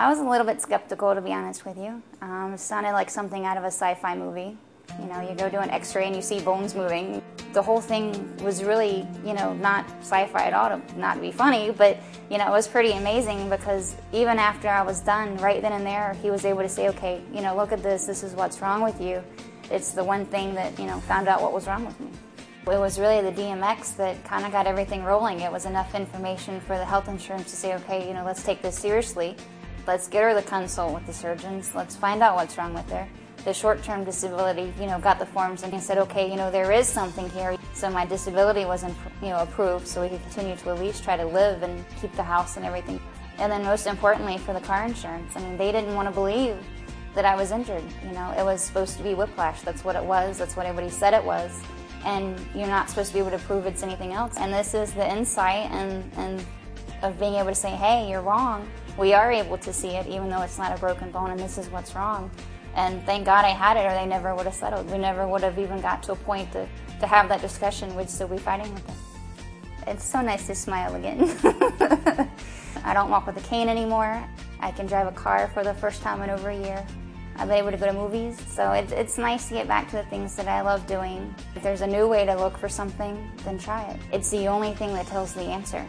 I was a little bit skeptical, to be honest with you. It sounded like something out of a sci-fi movie. You know, you go do an X-ray and you see bones moving. The whole thing was really, you know, not sci-fi at all, not to be funny, but, you know, it was pretty amazing because even after I was done, right then and there, he was able to say, okay, you know, look at this is what's wrong with you. It's the one thing that, you know, found out what was wrong with me. It was really the DMX that kind of got everything rolling. It was enough information for the health insurance to say, okay, you know, let's take this seriously. Let's get her the consult with the surgeons. Let's find out what's wrong with her. The short-term disability, you know, got the forms and he said, okay, you know, there is something here. So my disability was, you know, approved so we could continue to at least try to live and keep the house and everything. And then most importantly for the car insurance, I mean, they didn't want to believe that I was injured. You know, it was supposed to be whiplash. That's what it was. That's what everybody said it was. And you're not supposed to be able to prove it's anything else. And this is the insight and of being able to say, hey, you're wrong. We are able to see it even though it's not a broken bone and this is what's wrong. And thank God I had it or they never would have settled. We never would have even got to a point to have that discussion. We'd still be fighting with it. It's so nice to smile again. I don't walk with a cane anymore. I can drive a car for the first time in over a year. I've been able to go to movies, so it's nice to get back to the things that I love doing. If there's a new way to look for something, then try it. It's the only thing that tells the answer.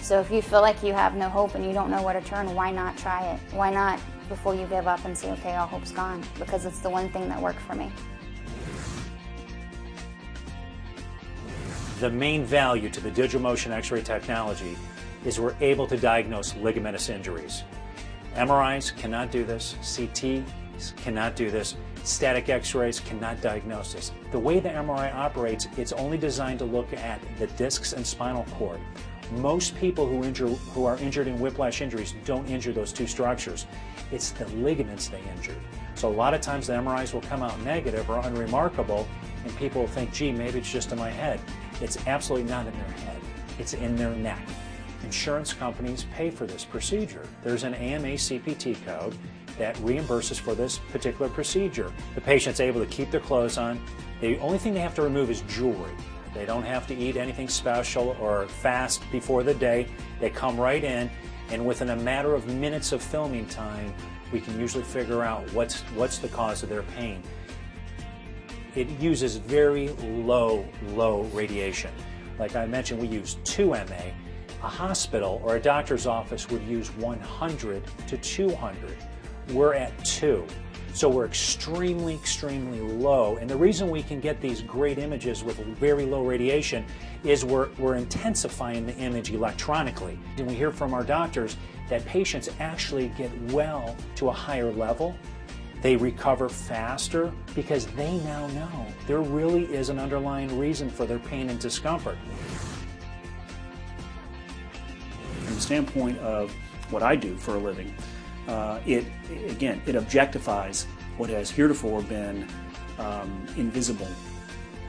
So if you feel like you have no hope and you don't know where to turn, why not try it? Why not, before you give up and say, okay, all hope's gone? Because it's the one thing that worked for me. The main value to the digital motion X-ray technology is we're able to diagnose ligamentous injuries. MRIs cannot do this, CT cannot do this, static X-rays cannot diagnose this. The way the MRI operates, it's only designed to look at the discs and spinal cord. Most people who are injured in whiplash injuries don't injure those two structures. It's the ligaments they injured. So a lot of times the MRIs will come out negative or unremarkable and people will think, gee, maybe it's just in my head. It's absolutely not in their head. It's in their neck. Insurance companies pay for this procedure. There's an AMA CPT code that reimburses for this particular procedure. The patient's able to keep their clothes on. The only thing they have to remove is jewelry. They don't have to eat anything special or fast before the day. They come right in, and within a matter of minutes of filming time, we can usually figure out what's the cause of their pain. It uses very low radiation. Like I mentioned, we use 2 MA. A hospital or a doctor's office would use 100 to 200. We're at 2. So we're extremely low. And the reason we can get these great images with very low radiation is we're intensifying the image electronically. And we hear from our doctors that patients actually get well to a higher level. They recover faster because they now know there really is an underlying reason for their pain and discomfort. From the standpoint of what I do for a living, it objectifies what has heretofore been invisible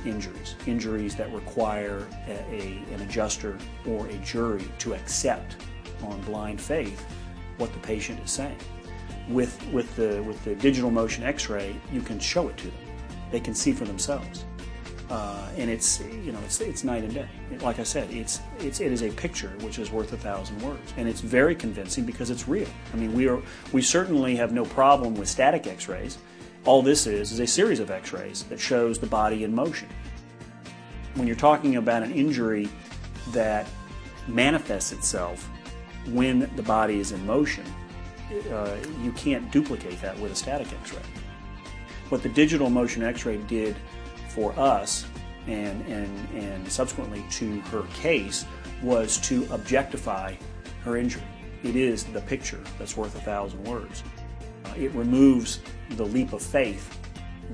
injuries that require an adjuster or a jury to accept on blind faith what the patient is saying. With the digital motion X-ray, you can show it to them. They can see for themselves, and it's night and day. Like I said, it is a picture which is worth 1,000 words, and it's very convincing because it's real. I mean, we certainly have no problem with static X-rays. All this is a series of X-rays that shows the body in motion. When you're talking about an injury that manifests itself when the body is in motion, you can't duplicate that with a static X-ray. What the digital motion X-ray did for us and subsequently to her case was to objectify her injury. It is the picture that's worth 1,000 words. It removes the leap of faith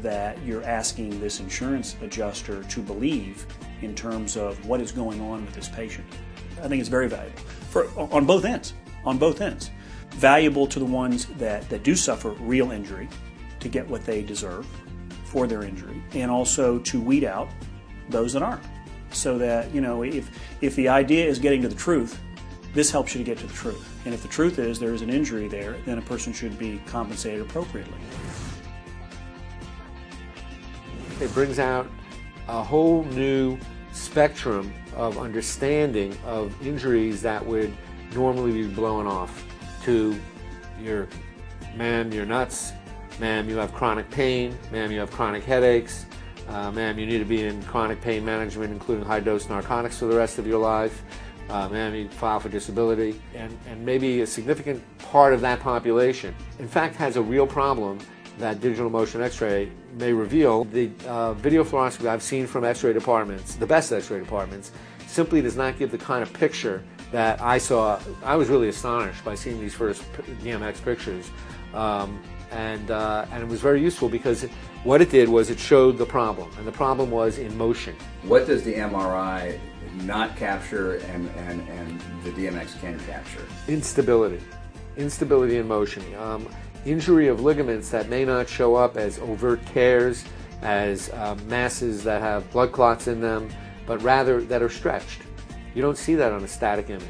that you're asking this insurance adjuster to believe in terms of what is going on with this patient. I think it's very valuable on both ends. Valuable to the ones that do suffer real injury to get what they deserve for their injury, and also to weed out those that aren't. So that, you know, if the idea is getting to the truth, this helps you to get to the truth. And if the truth is there is an injury there, then a person should be compensated appropriately. It brings out a whole new spectrum of understanding of injuries that would normally be blown off to ma'am, you're nuts. Ma'am, you have chronic pain. Ma'am, you have chronic headaches. Ma'am, you need to be in chronic pain management, including high-dose narcotics for the rest of your life. Ma'am, you file for disability. And maybe a significant part of that population, in fact, has a real problem that digital motion X-ray may reveal. The video fluoroscopy I've seen from X-ray departments, the best X-ray departments, simply does not give the kind of picture that I saw. I was really astonished by seeing these first DMX pictures. And it was very useful because what it did was it showed the problem, and the problem was in motion. What does the MRI not capture and the DMX can capture? Instability. Instability in motion. Injury of ligaments that may not show up as overt tears, as masses that have blood clots in them, but rather that are stretched. You don't see that on a static image.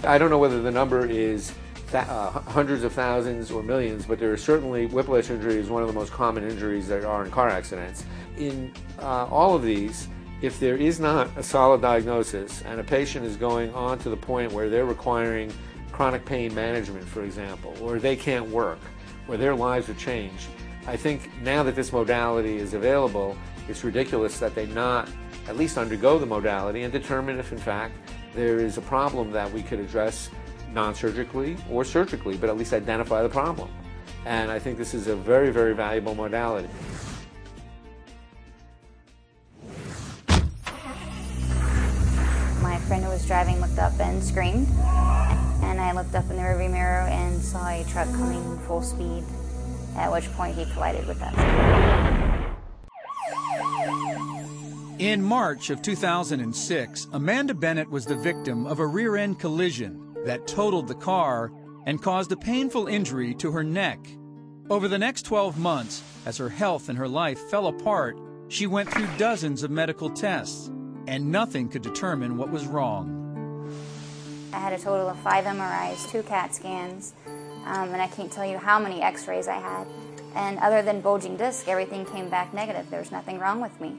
I don't know whether the number is hundreds of thousands or millions, but there is certainly, whiplash injury is one of the most common injuries that are in car accidents. In all of these, if there is not a solid diagnosis and a patient is going on to the point where they're requiring chronic pain management, for example, or they can't work, where their lives are changed, I think now that this modality is available, it's ridiculous that they not at least undergo the modality and determine if in fact there is a problem that we could address non-surgically or surgically, but at least identify the problem. And I think this is a very, very valuable modality. My friend who was driving looked up and screamed, and I looked up in the rearview mirror and saw a truck coming full speed, at which point he collided with that. In March of 2006, Amanda Bennett was the victim of a rear-end collision that totaled the car and caused a painful injury to her neck. Over the next 12 months, as her health and her life fell apart, she went through dozens of medical tests, and nothing could determine what was wrong. I had a total of 5 MRIs, 2 CAT scans, and I can't tell you how many X-rays I had. And other than bulging disc, everything came back negative. There was nothing wrong with me.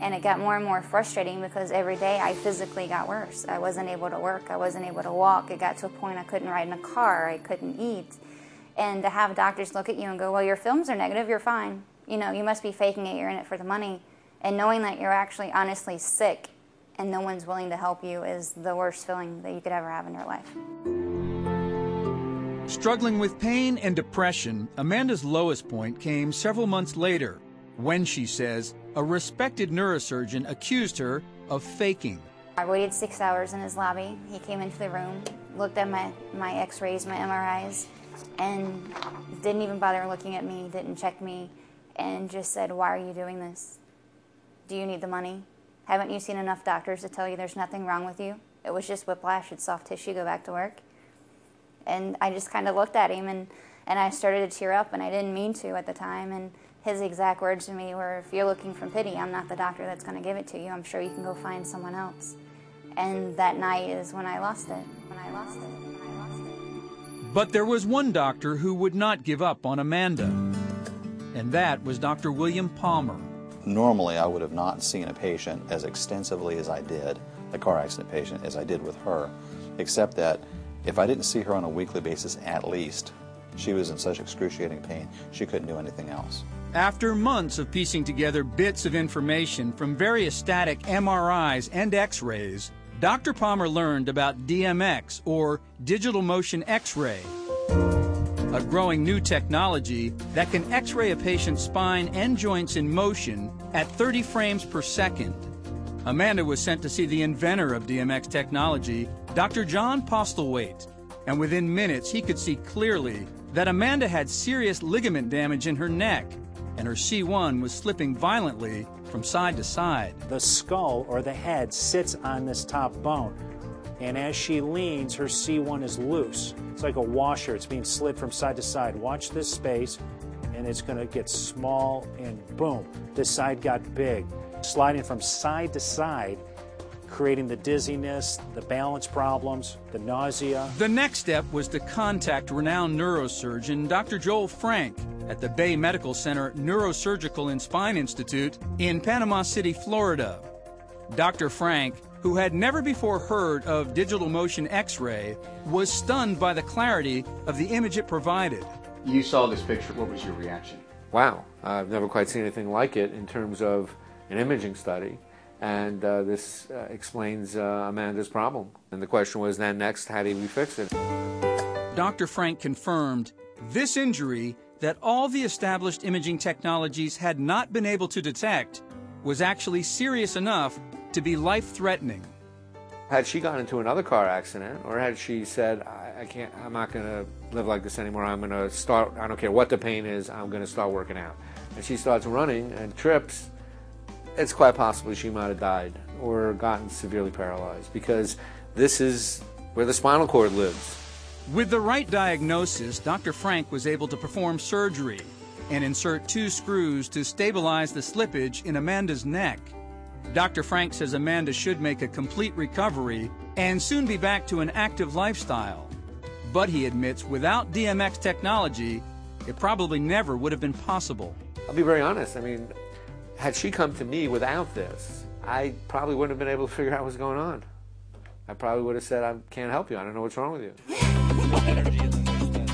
And it got more and more frustrating because every day I physically got worse. I wasn't able to work. I wasn't able to walk. It got to a point I couldn't ride in a car. I couldn't eat. And to have doctors look at you and go, well, your films are negative. You're fine. You know, you must be faking it. You're in it for the money. And knowing that you're actually honestly sick and no one's willing to help you is the worst feeling that you could ever have in your life. Struggling with pain and depression, Amanda's lowest point came several months later when, she says, a respected neurosurgeon accused her of faking. I waited 6 hours in his lobby. He came into the room, looked at my X-rays, my MRIs, and didn't even bother looking at me, didn't check me, and just said, why are you doing this? Do you need the money? Haven't you seen enough doctors to tell you there's nothing wrong with you? It was just whiplash, it's soft tissue, go back to work. And I just kind of looked at him and I started to tear up, and I didn't mean to at the time. And his exact words to me were, if you're looking for pity, I'm not the doctor that's going to give it to you. I'm sure you can go find someone else. And that night is when I lost it. But there was one doctor who would not give up on Amanda, and that was Dr. William Palmer. Normally, I would have not seen a patient as extensively as I did, a car accident patient, as I did with her, except that if I didn't see her on a weekly basis at least, she was in such excruciating pain, she couldn't do anything else. After months of piecing together bits of information from various static MRIs and X-rays, Dr. Palmer learned about DMX, or digital motion X-ray, a growing new technology that can X-ray a patient's spine and joints in motion at 30 frames per second. Amanda was sent to see the inventor of DMX technology, Dr. John Postlethwaite, and within minutes he could see clearly that Amanda had serious ligament damage in her neck, and her C1 was slipping violently from side to side. The skull, or the head, sits on this top bone, and as she leans, her C1 is loose. It's like a washer. It's being slid from side to side. Watch this space, and it's going to get small, and boom, this side got big. Sliding from side to side, creating the dizziness, the balance problems, the nausea. The next step was to contact renowned neurosurgeon Dr. Joel Frank at the Bay Medical Center Neurosurgical and Spine Institute in Panama City, Florida. Dr. Frank, who had never before heard of digital motion X-ray, was stunned by the clarity of the image it provided. You saw this picture. What was your reaction? Wow, I've never quite seen anything like it in terms of an imaging study. And this explains Amanda's problem. And the question was then next, how do we fix it? Dr. Frank confirmed this injury that all the established imaging technologies had not been able to detect was actually serious enough to be life-threatening. Had she gotten into another car accident, or had she said, I'm not going to live like this anymore, I'm going to start, I don't care what the pain is, I'm going to start working out. And she starts running and trips, it's quite possible she might have died or gotten severely paralyzed, because this is where the spinal cord lives. With the right diagnosis, Dr. Frank was able to perform surgery and insert 2 screws to stabilize the slippage in Amanda's neck. Dr. Frank says Amanda should make a complete recovery and soon be back to an active lifestyle. But he admits without DMX technology, it probably never would have been possible. I'll be very honest, I mean, had she come to me without this, I probably wouldn't have been able to figure out what's going on. I probably would have said, I can't help you, I don't know what's wrong with you.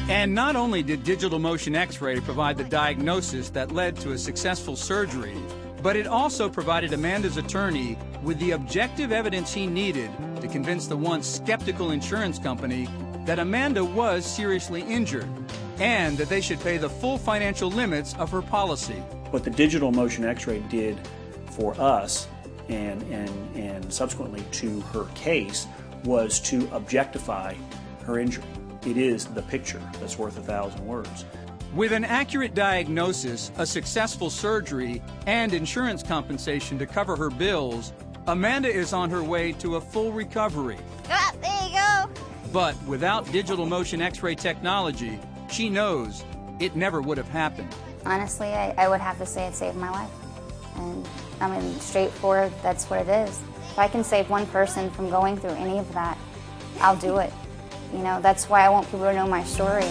And not only did digital motion X-ray provide the diagnosis that led to a successful surgery, but it also provided Amanda's attorney with the objective evidence he needed to convince the once skeptical insurance company that Amanda was seriously injured and that they should pay the full financial limits of her policy. What the digital motion X-ray did for us and subsequently to her case was to objectify her injury. It is the picture that's worth 1,000 words. With an accurate diagnosis, a successful surgery, and insurance compensation to cover her bills, Amanda is on her way to a full recovery. Ah, there you go. But without digital motion X-ray technology, she knows it never would have happened. Honestly, I would have to say it saved my life. And I mean, straightforward, that's what it is. If I can save one person from going through any of that, I'll do it. You know, that's why I want people to know my story.